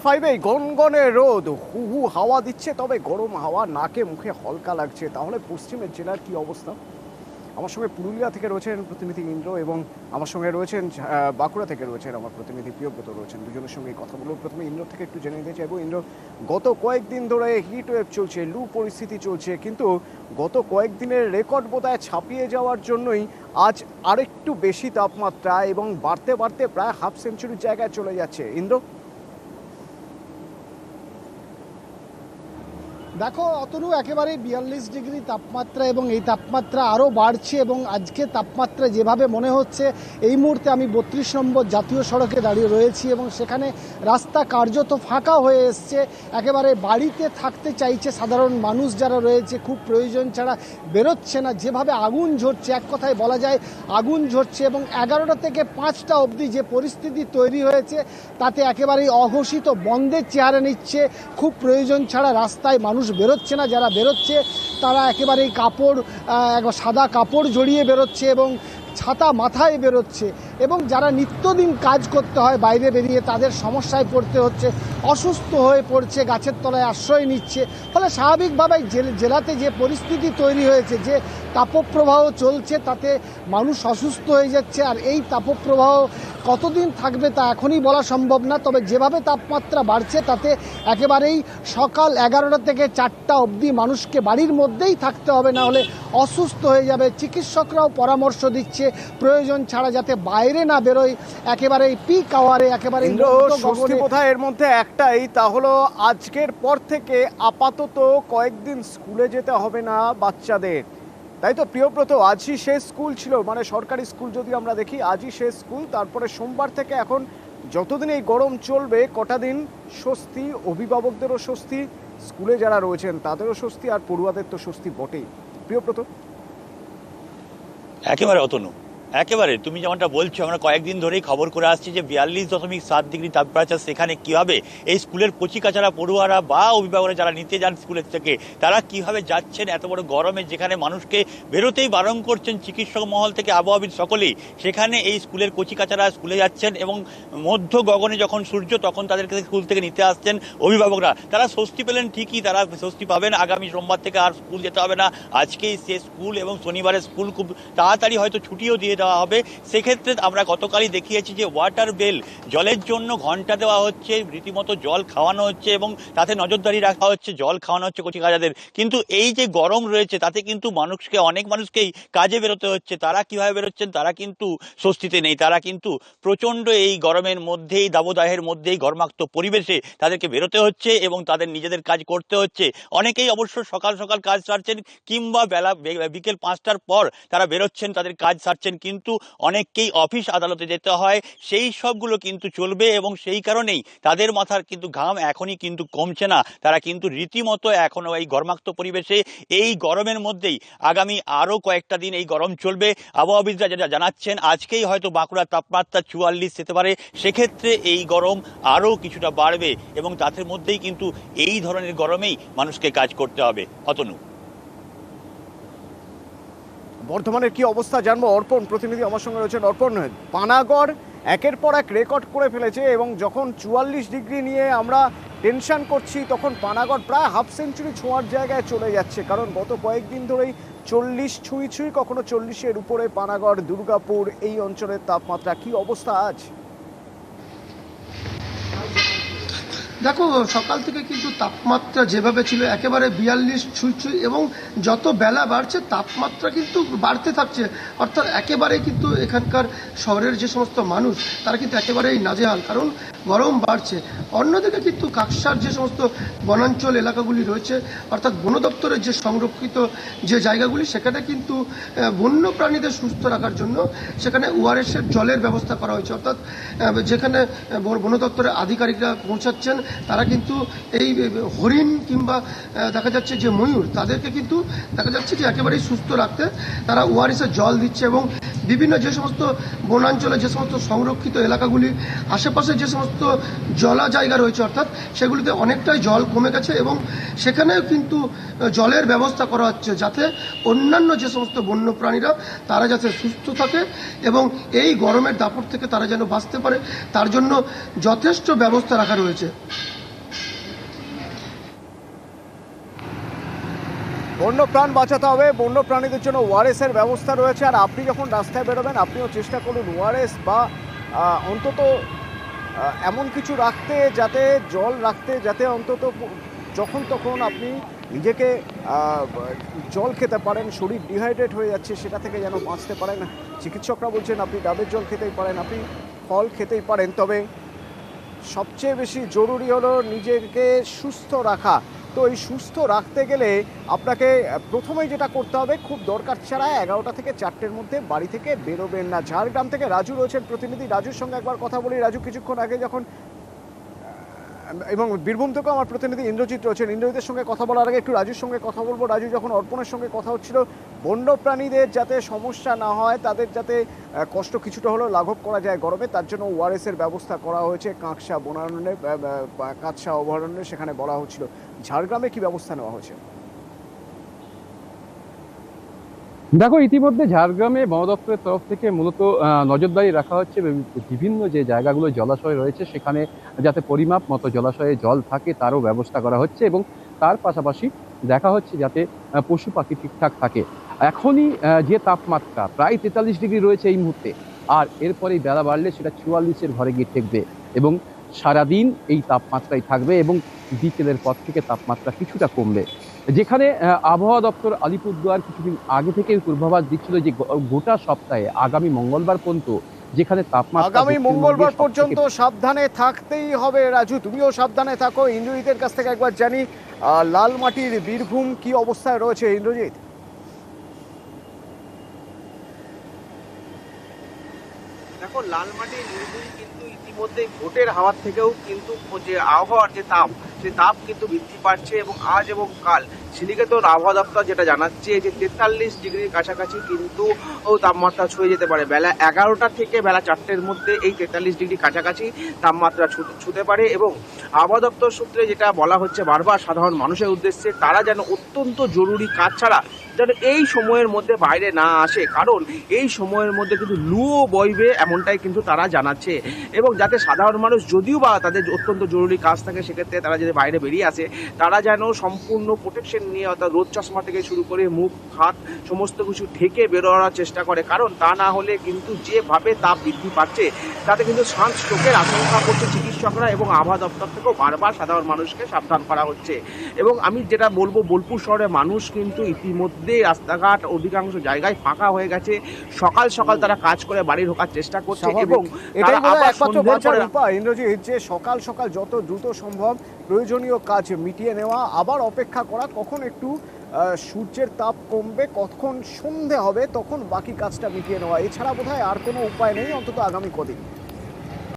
ফাইভে গনগনে রোদ, হু হু হাওয়া দিচ্ছে, তবে গরম হাওয়া নাকে মুখে হলকা লাগছে। তাহলে পশ্চিমের জেলার কি অবস্থা? আমার সঙ্গে পুরুলিয়া থেকে রয়েছেন প্রতিনিধি ইন্দ্র, এবং আমার সঙ্গে রয়েছেন বাঁকুড়া থেকে রয়েছেন আমার প্রতিনিধি প্রিয়ব্রত রয়েছেন। দুজনের সঙ্গে কথা বলবো। প্রথমে ইন্দ্র থেকে একটু জেনে নিতে চাইবো। ইন্দ্র, গত কয়েকদিন ধরে হিট ওয়েভ চলছে, লু পরিস্থিতি চলছে, কিন্তু গত কয়েকদিনের রেকর্ড বোধহয় ছাপিয়ে যাওয়ার জন্যই আজ আরেকটু বেশি তাপমাত্রা, এবং বাড়তে বাড়তে প্রায় হাফ সেঞ্চুরির জায়গায় চলে যাচ্ছে। ইন্দ্র, দেখো অতনু, একেবারে 42 ডিগ্রি তাপমাত্রা, এবং এই তাপমাত্রা আরও বাড়ছে। এবং আজকে তাপমাত্রা যেভাবে মনে হচ্ছে, এই মুহূর্তে আমি 32 নম্বর জাতীয় সড়কে দাঁড়িয়ে রয়েছি, এবং সেখানে রাস্তা কার্যত ফাঁকা হয়ে এসছে। একেবারে বাড়িতে থাকতে চাইছে সাধারণ মানুষ যারা রয়েছে, খুব প্রয়োজন ছাড়া বেরোচ্ছে না। যেভাবে আগুন ঝরছে, এক কথায় বলা যায় আগুন ঝরছে। এবং 11টা থেকে 5টা অবধি যে পরিস্থিতি তৈরি হয়েছে, তাতে একেবারেই অঘোষিত বন্ধের চেহারা নিচ্ছে। খুব প্রয়োজন ছাড়া রাস্তায় মানুষ বেরোচ্ছে না। যারা বেরোচ্ছে তারা একেবারেই সাদা কাপড় জড়িয়ে বেরোচ্ছে এবং ছাতা মাথায় বেরোচ্ছে। এবং যারা নিত্যদিন কাজ করতে হয় বাইরে বেরিয়ে, তাদের সমস্যায় পড়তে হচ্ছে, অসুস্থ হয়ে পড়ছে, গাছের তলায় আশ্রয় নিচ্ছে। ফলে স্বাভাবিকভাবেই জেলাতে যে পরিস্থিতি তৈরি হয়েছে, যে তাপপ্রবাহ চলছে, তাতে মানুষ অসুস্থ হয়ে যাচ্ছে। আর এই তাপপ্রবাহ কতদিন থাকবে তা এখনই বলা সম্ভব না। তবে যেভাবে তাপমাত্রা বাড়ছে, তাতে একেবারেই সকাল 11টা থেকে 4টা অবধি মানুষকে বাড়ির মধ্যেই থাকতে হবে, না হলে অসুস্থ হয়ে যাবে। চিকিৎসকরাও পরামর্শ দিচ্ছে প্রয়োজন ছাড়া যাতে বাইরে না বেরোয়। একেবারেই পিক আওয়ারে, একেবারে স্বস্তি বোধহয় এর মধ্যে একটাই, তা হলো আজকের পর থেকে আপাতত কয়েকদিন স্কুলে যেতে হবে না বাচ্চাদের, তাই তো প্রিয়ব্রত? আজই শেষ স্কুল ছিল, মানে সরকারি স্কুল যদি আমরা দেখি, আজই শেষ স্কুল। তারপরে সোমবার থেকে এখন যতদিন এই গরম চলবে, কটা দিন স্বস্তি, অভিভাবকদেরও স্বস্তি, স্কুলে যারা রয়েছেন তাদেরও স্বস্তি, আর পড়ুয়াদের তো স্বস্তি বটেই। প্রিয়ব্রত, একেবারে অতনু, একেবারে তুমি যেমনটা বলছো, আমরা কয়েকদিন ধরেই খবর করে আসছি যে 42.7 ডিগ্রি তাপমাত্রা। সেখানে কিভাবে এই স্কুলের কচিকাচারা পড়ুয়ারা বা অভিভাবকরা যারা নিতে যান স্কুলের থেকে, তারা কিভাবে যাচ্ছেন এত বড় গরমে, যেখানে মানুষকে বেরোতেই বারণ করছেন চিকিৎসক মহল থেকে আবহাওয়াবিদ সকলেই, সেখানে এই স্কুলের কচিকাচারা স্কুলে যাচ্ছেন। এবং মধ্য গগনে যখন সূর্য, তখন তাদেরকে স্কুল থেকে নিতে আসছেন অভিভাবকরা। তারা স্বস্তি পেলেন ঠিকই, তারা স্বস্তি পাবেন, আগামী সোমবার থেকে আর স্কুল যেতে হবে না। আজকেই শেষ স্কুল, এবং শনিবারের স্কুল খুব তাড়াতাড়ি হয়তো ছুটিও দিয়ে দেওয়া হবে। সেক্ষেত্রে আমরা গতকালই দেখিয়েছি যে ওয়াটার বেল, জলের জন্য ঘন্টা দেওয়া হচ্ছে, রীতিমতো জল খাওয়ানো হচ্ছে, এবং তাতে নজরদারি রাখা হচ্ছে, জল খাওয়ানো হচ্ছে কচিকাচাদের। কিন্তু এই যে গরম রয়েছে, তাতে কিন্তু অনেক মানুষকেই কাজে বেরোতে হচ্ছে। তারা কিভাবে বেরোচ্ছেন, তারা কিন্তু স্বস্তিতে নেই। তারা কিন্তু প্রচন্ড এই গরমের মধ্যেই, দাবদাহের মধ্যেই, ঘর্মাক্ত পরিবেশে তাদেরকে বেরোতে হচ্ছে, এবং তাদের নিজেদের কাজ করতে হচ্ছে। অনেকেই অবশ্য সকাল সকাল কাজ সারছেন, কিংবা বিকেল 5টার পর তারা বেরোচ্ছেন, তাদের কাজ সারছেন। কিন্তু অনেককেই অফিস আদালতে যেতে হয়, সেই সবগুলো কিন্তু চলবে, এবং সেই কারণেই তাদের মাথার কিন্তু ঘাম এখনই কিন্তু কমছে না। তারা কিন্তু রীতিমতো এখনো এই ঘর্মাক্ত পরিবেশে, এই গরমের মধ্যেই আগামী আরো কয়েকটা দিন এই গরম চলবে। আবহাওয়াবিদরা যেটা জানাচ্ছেন, আজকেই হয়তো বাঁকুড়ার তাপমাত্রা 44 যেতে পারে। সেক্ষেত্রে এই গরম আরো কিছুটা বাড়বে, এবং তাদের মধ্যেই কিন্তু এই ধরনের গরমেই মানুষকে কাজ করতে হবে। অতনু, বর্ধমানের কি অবস্থা জানবো। অর্পণ প্রতিনিধি আমার সঙ্গে রয়েছেন। অর্পণ, পানাগড় একের পর এক রেকর্ড করে ফেলেছে, এবং যখন 44 ডিগ্রি নিয়ে আমরা টেনশন করছি, তখন পানাগড় প্রায় হাফ সেঞ্চুরি ছোঁয়ার জায়গায় চলে যাচ্ছে। কারণ গত কয়েকদিন ধরেই 40 ছুঁই, কখনো 40-এর উপরে পানাগড়, দুর্গাপুর এই অঞ্চলের তাপমাত্রা। কি অবস্থা আজ? দেখো, সকাল থেকে কিন্তু তাপমাত্রা যেভাবে ছিল একেবারে 42 ছুঁই, এবং যত বেলা বাড়ছে তাপমাত্রা কিন্তু বাড়তে থাকছে। অর্থাৎ একেবারে কিন্তু এখানকার শহরের যে সমস্ত মানুষ, তারা কিন্তু একেবারেই নাজেহাল, কারণ গরম বাড়ছে। অন্যদিকে কিন্তু কাকসার যে সমস্ত বনাঞ্চল এলাকাগুলি রয়েছে, অর্থাৎ বন দপ্তরের যে সংরক্ষিত যে জায়গাগুলি, সেখানে কিন্তু বন্য প্রাণীদের সুস্থ রাখার জন্য সেখানে ওআরএসের জলের ব্যবস্থা করা হয়েছে। অর্থাৎ যেখানে বন দপ্তরের আধিকারিকরা পৌঁছাচ্ছেন, তারা কিন্তু এই হরিণ কিংবা দেখা যাচ্ছে যে ময়ূর, তাদেরকে কিন্তু দেখা যাচ্ছে যে একেবারেই সুস্থ রাখতে তারা ওআরএসের জল দিচ্ছে। এবং বিভিন্ন যে সমস্ত বনাঞ্চলে যে সমস্ত সংরক্ষিত এলাকাগুলি আশেপাশে যে সমস্ত জলা জায়গা রয়েছে অর্থাৎ সেগুলিতে অনেকটাই জল কমে গেছে এবং সেখানেও কিন্তু জলের ব্যবস্থা করা হচ্ছে যাতে অন্যান্য যে সমস্ত বন্যপ্রাণীরা তারা যাতে সুস্থ থাকে এবং এই গরমের দাপট থেকে তারা যেন বাঁচতে পারে তার জন্য যথেষ্ট ব্যবস্থা রাখা রয়েছে। বন্য প্রাণ বাঁচাতে হবে, বন্য প্রাণীদের জন্য ওআরএস এর ব্যবস্থা রয়েছে। আর আপনি যখন রাস্তায় বেরোবেন আপনিও চেষ্টা করুন ওআরএস বা অন্তত এমন কিছু রাখতে, যাতে জল রাখতে, যাতে অন্তত যখন তখন আপনি নিজেকে জল খেতে পারেন। শরীর ডিহাইড্রেট হয়ে যাচ্ছে, সেটা থেকে যেন বাঁচতে পারেন। চিকিৎসকরা বলছেন আপনি ডাবের জল খেতেই পারেন, আপনি ফল খেতেই পারেন, তবে সবচেয়ে বেশি জরুরি হলো নিজেকে সুস্থ রাখা। তো এই সুস্থ রাখতে গেলে আপনাকে প্রথমেই যেটা করতে হবে, খুব দরকার ছাড়া 11টা থেকে 4টের মধ্যে বাড়ি থেকে বেরোবেন না। ঝাড়গ্রাম থেকে রাজু রয়েছেন প্রতিনিধি, রাজুর সঙ্গে একবার কথা বলি। রাজু, কিছুক্ষণ আগে যখন, এবং বীরভূম থেকেও আমার প্রতিনিধি ইন্দ্রজিৎ রয়েছেন, ইন্দ্রজিতের সঙ্গে কথা বলার আগে একটু রাজুর সঙ্গে কথা বলবো। রাজু, যখন অর্পণের সঙ্গে কথা হচ্ছিল বন্য প্রাণীদের যাতে সমস্যা না হয়, তাদের যাতে কষ্ট কিছুটা হলেও লাঘব করা যায় গরমে, তার জন্য ওআরএস এর ব্যবস্থা করা হয়েছে কাঁকসা বনারণ্যে, কাঁকসা অভয়ারণ্যে, সেখানে বলা হচ্ছিল। ঝাড়গ্রামে কি ব্যবস্থা নেওয়া হয়েছে? দেখো, ইতিমধ্যে ঝাড়গ্রামে বন দপ্তরের তরফ থেকে মূলত নজরদারি রাখা হচ্ছে। বিভিন্ন যে জায়গাগুলো জলাশয় রয়েছে সেখানে যাতে পরিমাপ মতো জলাশয়ে জল থাকে তারও ব্যবস্থা করা হচ্ছে এবং তার পাশাপাশি দেখা হচ্ছে যাতে পশু পাখি ঠিকঠাক থাকে। এখনই যে তাপমাত্রা প্রায় 43 ডিগ্রি রয়েছে এই মুহূর্তে, আর এরপরেই বেলা বাড়লে সেটা 44-এর ঘরে গিয়ে ঠেকবে এবং সারাদিন এই তাপমাত্রাই থাকবে এবং বিকেলের পর থেকে তাপমাত্রা কিছুটা কমবে। যেখানে আবহাওয়া দপ্তর আলিপুরদুয়ার কিছুদিন আগে থেকে পূর্বাভাস দিচ্ছিল যে গোটা সপ্তাহে আগামী মঙ্গলবার পর্যন্ত যেখানে তাপমাত্রা আগামী মঙ্গলবার পর্যন্ত সাবধানে থাকতেই হবে। রাজু, তুমিও সাবধানে থাকো। ইন্দ্রজিতের কাছ থেকে একবার জানি, লালমাটির বীরভূম কি অবস্থায় রয়েছে ইন্দ্রজিৎ? দেখো, লালমাটির বীরভূম কিন্তু ইতিমধ্যে ভোটের হাওয়ার থেকেও কিন্তু যে আবহাওয়ার যে তাপ, সেই তাপ কিন্তু বৃদ্ধি পাচ্ছে এবং আজ এবং কাল শিলিগুড়ির আবহাওয়া দপ্তর যেটা জানাচ্ছে যে 43 ডিগ্রির কাছাকাছি কিন্তু তাপমাত্রা ছুঁয়ে যেতে পারে। বেলা 11টা থেকে বেলা 4টের মধ্যে এই 43 ডিগ্রি কাছাকাছি তাপমাত্রা ছুঁতে পারে এবং আবহাওয়া দপ্তর সূত্রে যেটা বলা হচ্ছে বারবার সাধারণ মানুষের উদ্দেশ্যে, তারা যেন অত্যন্ত জরুরি কাজ ছাড়া যেন এই সময়ের মধ্যে বাইরে না আসে, কারণ এই সময়ের মধ্যে কিন্তু লুও বইবে এমনটাই কিন্তু তারা জানাচ্ছে। এবং যাতে সাধারণ মানুষ যদিও বা তাদের অত্যন্ত জরুরি কাজ থাকে, সেক্ষেত্রে তারা যদি বাইরে বেরিয়ে আসে, তারা যেন সম্পূর্ণ প্রোটেকশন নিয়ে, অর্থাৎ রোদ চশমা থেকে শুরু করে মুখ হাত সমস্ত কিছু ঢেকে বেরোনোর চেষ্টা করে, কারণ তা না হলে কিন্তু যেভাবে তাপ বৃদ্ধি পাচ্ছে তাতে কিন্তু সানস্ট্রোকের আশঙ্কা করছে চিকিৎসকরা এবং আবহাওয়া দপ্তর থেকেও বারবার সাধারণ মানুষকে সাবধান করা হচ্ছে। এবং আমি যেটা বলবো, বোলপুর শহরের মানুষ কিন্তু ইতিমধ্যে রাস্তাঘাট অধিকাংশ জায়গায় ফাঁকা হয়ে গেছে। সকাল সকাল তারা কাজ করে বাড়ি ঢোকার চেষ্টা করছে এবং এটাই একমাত্র বাঁচার উপায় ইন্দ্রজিৎ, যে সকাল সকাল যত দ্রুত সম্ভব প্রয়োজনীয় কাজ মিটিয়ে নেওয়া, আবার অপেক্ষা করা কখন একটু সূর্যের তাপ কমবে, কখন সন্ধে হবে, তখন বাকি কাজটা মিটিয়ে নেওয়া। এছাড়া বোধহয় আর কোনো উপায় নেই, অন্তত আগামী কদিন।